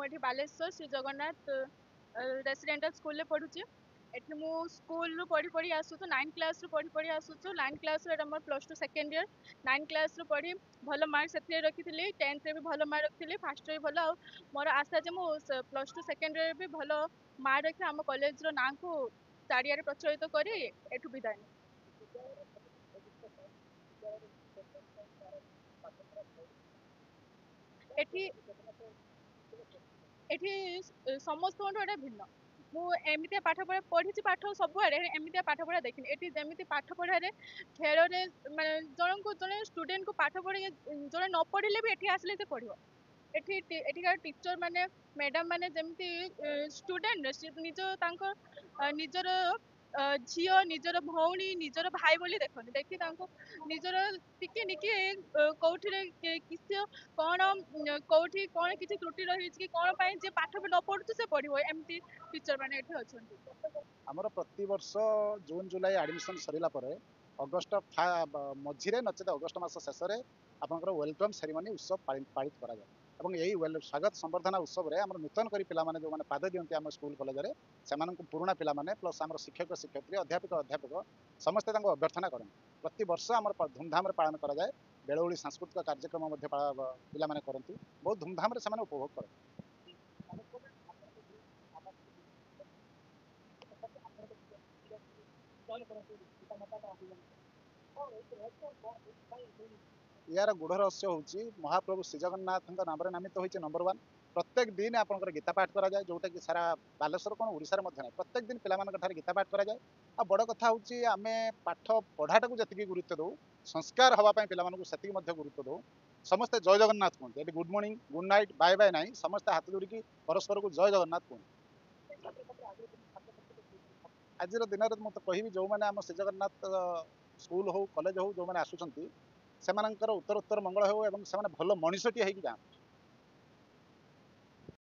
एठी Baleshwar Shri Jagannath residential school रे पढुची। एठी मु स्कूल रु पढ़ी पढ़ी आसुछु 9 क्लास रु पढ़ी पढ़ी आसुछु। 9 क्लास रे हमर प्लस 2 सेकंड ईयर। 9 क्लास रु पढ़ी भल मार्क सेथे रखिथिली। 10th रे भी भल मार्क रखिथिली। फर्स्ट रे भी भल। मोर आशा जे मु प्लस 2 सेकंड ईयर भी भल मार्क रखि हम कॉलेज रो नाम को चारियारे प्रचलित करी एठु विदाय। एठी एठी समस्त एटा भिन्न। मु एमितिया पाठ पढ़ा पढ़ी पाठ सबुआड़े एमितिया पाठ पढ़ा देखिनी। एठी जेमिति पाठ पढ़ारे खेल रे माने जन को जने स्टूडेंट को पाठ पढ़ी जने न पढ़िले भी एठी आसले से पढ़िबो। एठिका टीचर माने मैडम माने जेमिति स्टूडेंट निज तांको निजर झियो निजर भौणी निजर भाई बोली देखनी देखि तांको निजर टिके निके कोठिरे किसी कौन कौठी कौन किसी त्रुटि रही कि कौन पाई जे पाठ भी न पढ़ु से पढ़िबो एमती टीचर माने एठी अछंती। आमर प्रति वर्ष जून जुलाई एडमिशन सरिला परे अगस्ट मझिरे नचेत अगस्ट मास शेष में आपंकर वेलकम सेरेमनी उत्सव पालित करा जाए এবং এই স্বাগত সম্বর্ধনা উৎসবরে আমার নূতন করে পিলামানে যে পাদ দিয়ନ୍ତି ଆମ স্কুল কলেজରେ ସେମାନଙ୍କୁ ପୁରୁଣା ପିଲାମାନେ ପ୍ଲସ୍ ଆମର ଶିକ୍ଷକ ଶିକ୍ଷୟିତ୍ରୀ ଅଧ୍ୟାପକ ଅଧ୍ୟାପକ ସମସ୍ତେ ତାଙ୍କୁ ଅଭ୍ୟର୍ଥନା କରନ୍ତି। ପ୍ରତିବର୍ଷ ଆମର ଧୁମଧାମରେ ପାଳନ କରାଯାଏ। ବେଳଓଳି ସାଂସ୍କୃତିକ କାର୍ଯ୍ୟକ୍ରମ ମଧ୍ୟ ପିଲାମାନେ କରନ୍ତି। ବହୁତ ଧୁମଧାମରେ ସେମାନେ ଉପଭୋଗ କରନ୍ତି। यार गुढ़ रहस्य हूँ महाप्रभु श्रीजगन्नाथ नाम नामित होती नंबर 1। प्रत्येक दिन आपंकर गीता पाठ करा जाए जोटा कि सारा बालेश्वर कौन ओडिशा ना प्रत्येक दिन पिला गीता पाठ करा जाए। आ बड़ कथा हूँ आम पाठ पढ़ाटा को जी गुरुत्व दौ संस्कार हाँपाई पिला गुरुत्व दौ। समस्ते जय जगन्नाथ कहते ये good morning good night bye bye ना समस्ते हाथ जोड़ी परस्पर को जय जगन्नाथ कहते। आज दिन में मुझे कहबी जो मैंने आम श्रीजगन्नाथ स्कूल हो कॉलेज हो जो मैंने आसुँच से उत्तर उत्तर मंगल हो भल मनीषटी हो जाए।